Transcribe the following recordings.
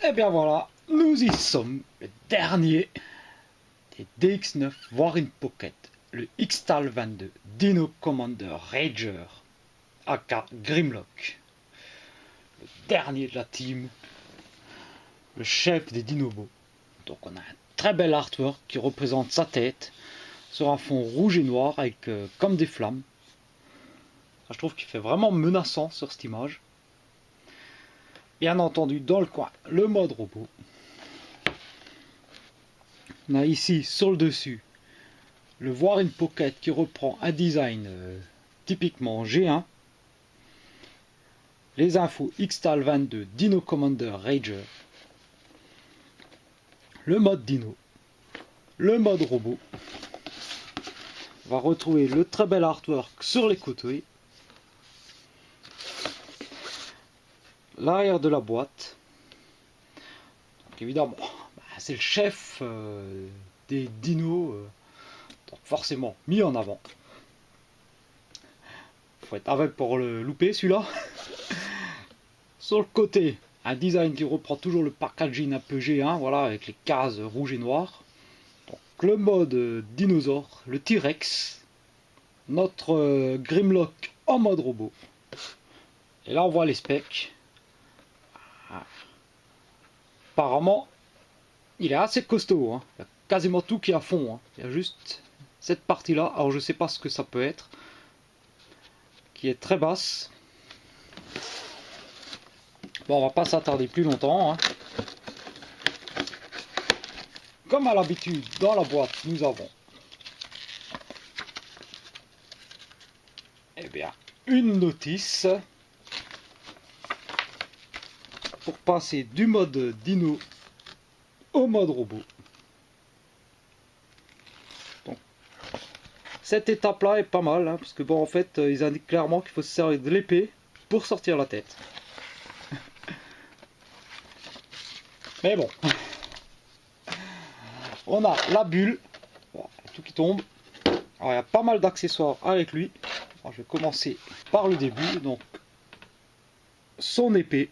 Et bien voilà, nous y sommes, le dernier des DX9 Warring Pocket, le Xtal 22 Dino Commander Rager, aka Grimlock, le dernier de la team, le chef des Dinobos. Donc on a un très bel artwork qui représente sa tête sur un fond rouge et noir avec comme des flammes. Je trouve qu'il fait vraiment menaçant sur cette image. Bien entendu, dans le coin, le mode robot. On a ici sur le dessus le Warring Pocket qui reprend un design typiquement G1. Les infos Xtal 22 Dino Commander Rager. Le mode Dino. Le mode robot. On va retrouver le très bel artwork sur les côtés. L'arrière de la boîte. Donc évidemment, c'est le chef des dinos. Donc forcément mis en avant. Faut être aveugle pour le louper celui-là. Sur le côté, un design qui reprend toujours le packaging un peu G1, voilà, avec les cases rouges et noires. Donc le mode dinosaure, le T-Rex, notre Grimlock en mode robot. Et là on voit les specs. Apparemment, il est assez costaud, hein. Il y a quasiment tout qui est à fond, hein. Il y a juste cette partie-là, alors je sais pas ce que ça peut être, qui est très basse. Bon, on va pas s'attarder plus longtemps, hein. Comme à l'habitude, dans la boîte, nous avons une notice pour passer du mode dino au mode robot. Donc, cette étape-là est pas mal, hein, parce que bon, en fait, ils indiquent clairement qu'il faut se servir de l'épée pour sortir la tête. Mais bon, on a la bulle, voilà, tout qui tombe. Alors, il y a pas mal d'accessoires avec lui. Alors, je vais commencer par le début. Donc, son épée,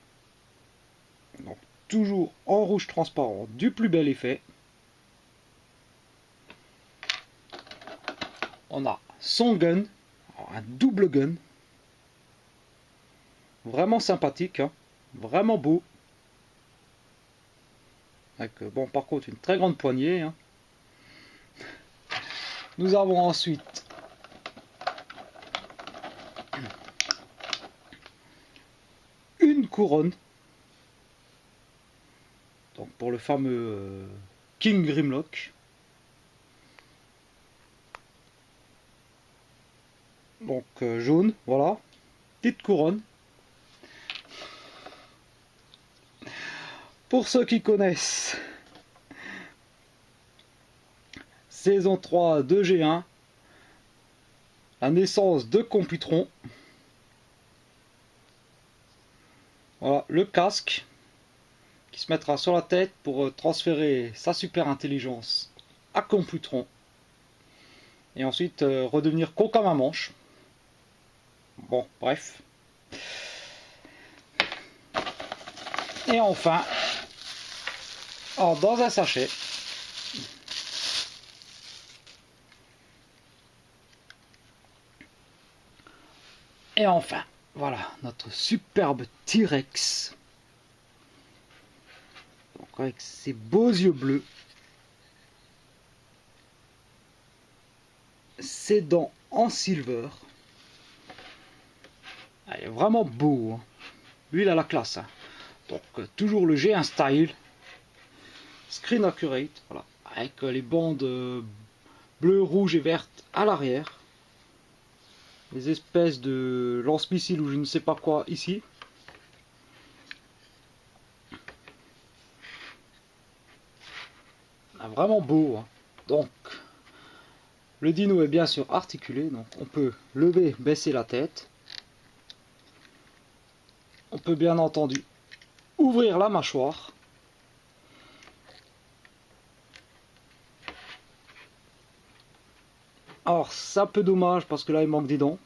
donc, toujours en rouge transparent, du plus bel effet. On a son gun, un double gun, vraiment sympathique, hein, vraiment beau. Avec, bon, par contre, une très grande poignée, hein. Nous avons ensuite une couronne, donc pour le fameux King Grimlock. Donc jaune, voilà, petite couronne. Pour ceux qui connaissent, saison 3 de G1, la naissance de Computron. Voilà, le casque qui se mettra sur la tête pour transférer sa super intelligence à Computron. Et ensuite redevenir con comme un manche. Bon, bref. Et enfin, dans un sachet, et enfin, voilà, notre superbe T-Rex. Donc avec ses beaux yeux bleus, ses dents en silver. Il est vraiment beau, hein. Lui, il a la classe, hein. Donc toujours le G1 style, screen accurate, voilà, avec les bandes bleues, rouges et vertes à l'arrière, les espèces de lance-missiles ou je ne sais pas quoi ici. Vraiment beau, hein. Donc le dino est bien sûr articulé, donc on peut lever, baisser la tête. On peut bien entendu ouvrir la mâchoire. Alors c'est un peu dommage parce que là il manque des dents.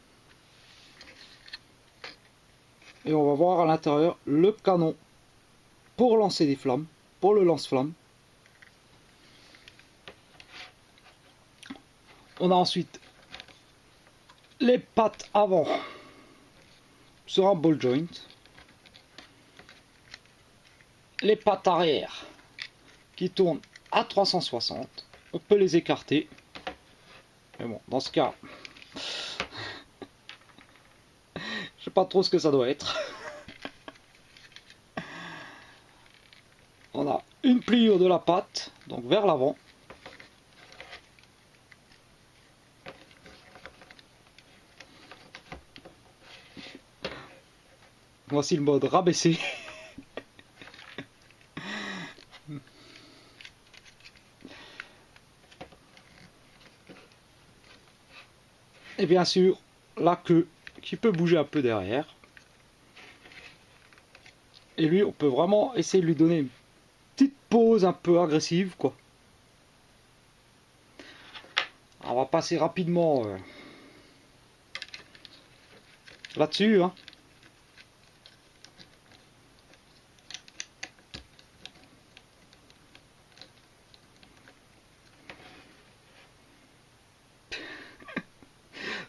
Et on va voir à l'intérieur le canon pour lancer des flammes, pour le lance-flamme. On a ensuite les pattes avant sur un ball joint. Les pattes arrière qui tournent à 360. On peut les écarter. Mais bon, dans ce cas, je sais pas trop ce que ça doit être. On a une pliure de la patte, donc vers l'avant. Voici le mode rabaissé. Et bien sûr, la queue qui peut bouger un peu derrière. Et lui, on peut vraiment essayer de lui donner une petite pose un peu agressive, quoi. On va passer rapidement là-dessus, hein.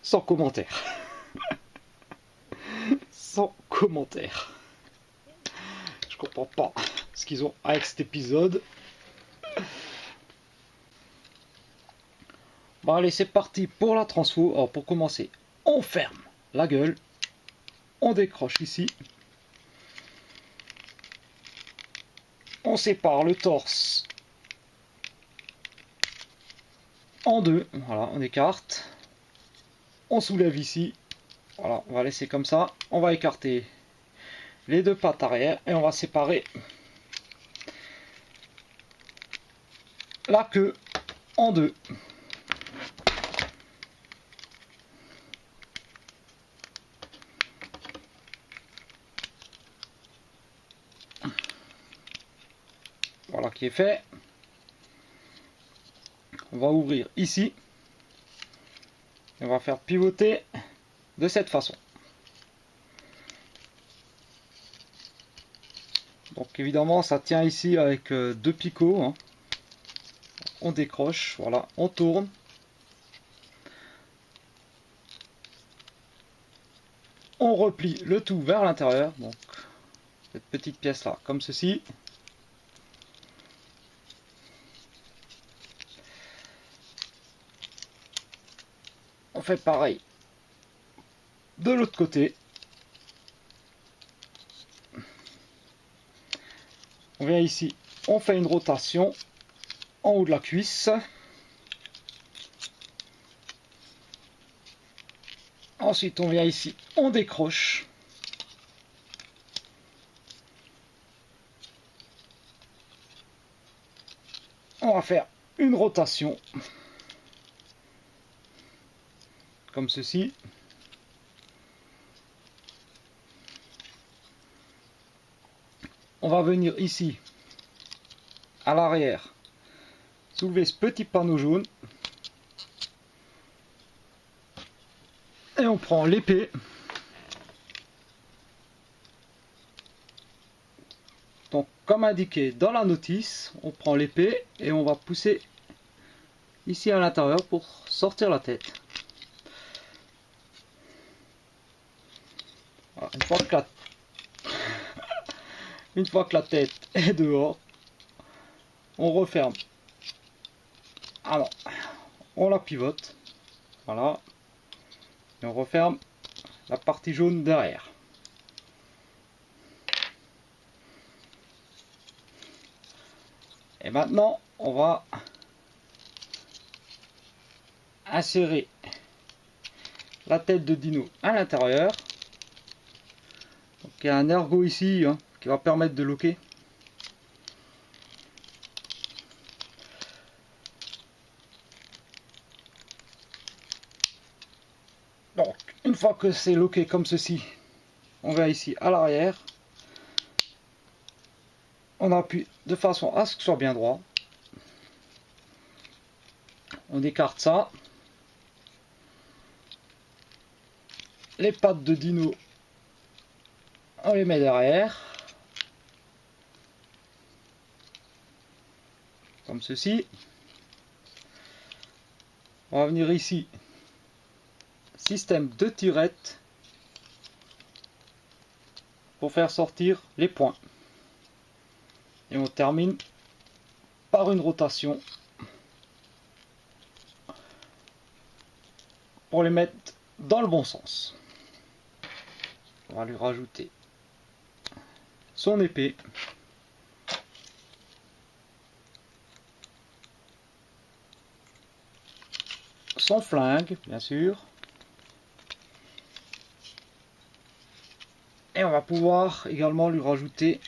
Sans commentaire. Sans commentaire. Je comprends pas ce qu'ils ont avec cet épisode. Bon allez, c'est parti pour la transfo. Alors pour commencer, on ferme la gueule. On décroche ici. On sépare le torse en deux. Voilà, on écarte. On soulève ici. Voilà, on va laisser comme ça. On va écarter les deux pattes arrière et on va séparer la queue en deux. Voilà qui est fait. On va ouvrir ici. Et on va faire pivoter de cette façon. Donc évidemment ça tient ici avec deux picots, hein. On décroche, voilà, on tourne. On replie le tout vers l'intérieur, donc cette petite pièce là, comme ceci. On fait pareil de l'autre côté. On vient ici, on fait une rotation en haut de la cuisse. Ensuite on vient ici, on décroche. On va faire une rotation comme ceci. On va venir ici à l'arrière, soulever ce petit panneau jaune et on prend l'épée. Donc comme indiqué dans la notice, on prend l'épée et on va pousser ici à l'intérieur pour sortir la tête. Voilà, une fois que la tête est dehors, on referme. Alors, on la pivote. Voilà. Et on referme la partie jaune derrière. Et maintenant, on va insérer la tête de dino à l'intérieur. Donc il y a un ergot ici, hein, qui va permettre de loquer. Donc une fois que c'est loqué comme ceci, on va ici à l'arrière. On appuie de façon à ce que ce soit bien droit. On écarte ça. Les pattes de dino, on les met derrière. comme ceci. On va venir ici, système de tirette, pour faire sortir les points. Et on termine par une rotation pour les mettre dans le bon sens. On va lui rajouter son épée. Son flingue, bien sûr. Et on va pouvoir également lui rajouter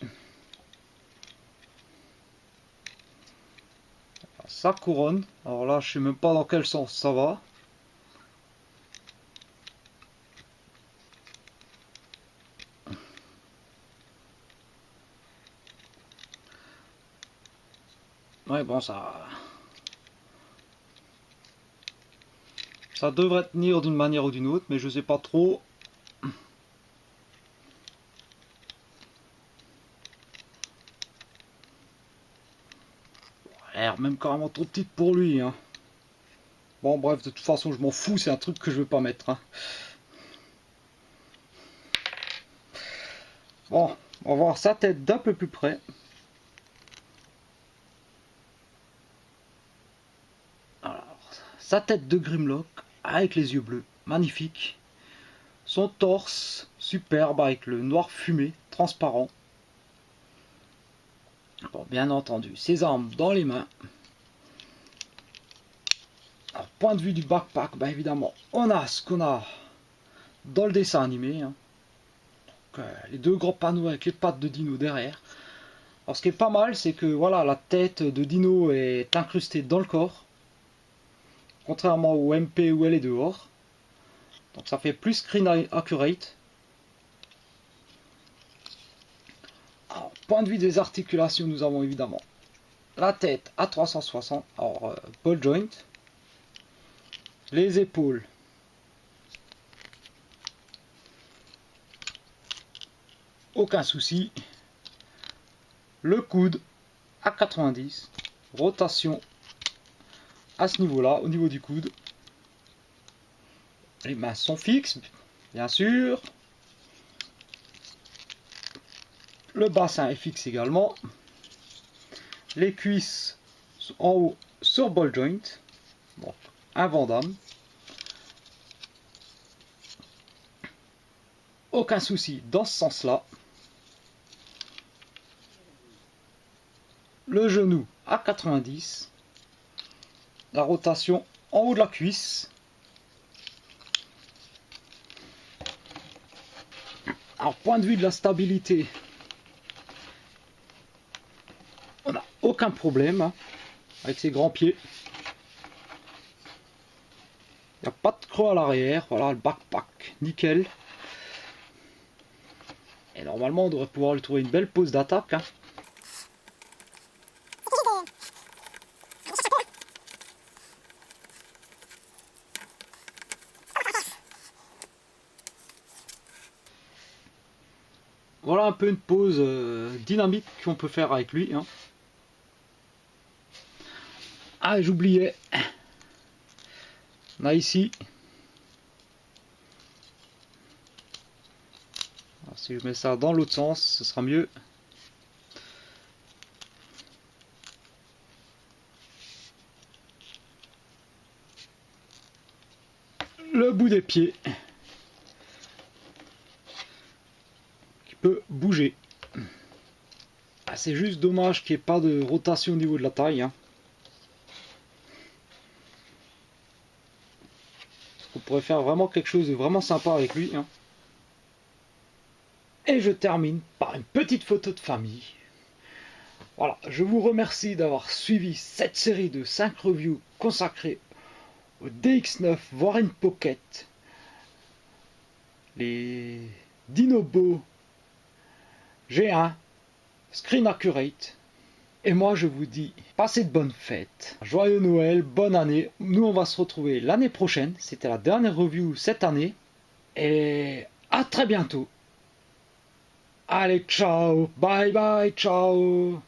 sa couronne. Alors là, je sais même pas dans quel sens ça va. Ouais, bon, ça devrait tenir d'une manière ou d'une autre, mais je sais pas trop. Elle a l'air même carrément trop petite pour lui, hein. Bon, bref, de toute façon, je m'en fous, c'est un truc que je veux pas mettre, hein. Bon, on va voir sa tête d'un peu plus près. Alors, sa tête de Grimlock, avec les yeux bleus, magnifique. Son torse, superbe, avec le noir fumé, transparent. Bon, bien entendu, ses armes dans les mains. Alors, point de vue du backpack, bah évidemment, on a ce qu'on a dans le dessin animé, hein. Donc, les deux gros panneaux avec les pattes de dino derrière. Alors, ce qui est pas mal, c'est que voilà, la tête de dino est incrustée dans le corps, contrairement au MP où elle est dehors. Donc, ça fait plus screen accurate. Alors, point de vue des articulations, nous avons évidemment la tête à 360, alors ball joint, les épaules aucun souci, le coude à 90, rotation à ce niveau là, au niveau du coude, les mains sont fixes bien sûr, le bassin est fixe également, les cuisses en haut sur ball joint, donc un Vandame, aucun souci dans ce sens là, le genou à 90, la rotation en haut de la cuisse. Alors, point de vue de la stabilité, on n'a aucun problème, hein, avec ses grands pieds. Il n'y a pas de creux à l'arrière. Voilà, le backpack, nickel. Et normalement, on devrait pouvoir lui trouver une belle pose d'attaque, hein. Voilà un peu une pose dynamique qu'on peut faire avec lui, hein. Ah, j'oubliais. On a ici. Alors, si je mets ça dans l'autre sens, ce sera mieux. Le bout des pieds qui peut bouger. Ah, c'est juste dommage qu'il n'y ait pas de rotation au niveau de la taille, hein. On pourrait faire vraiment quelque chose de vraiment sympa avec lui, hein. Et je termine par une petite photo de famille. Voilà, je vous remercie d'avoir suivi cette série de 5 reviews consacrées au DX9 Warren Pocket, les Dinobo G1 Screen Accurate. Et moi je vous dis, passez de bonnes fêtes, joyeux Noël, bonne année. Nous on va se retrouver l'année prochaine, c'était la dernière review cette année. Et à très bientôt. Allez, ciao, bye bye, ciao.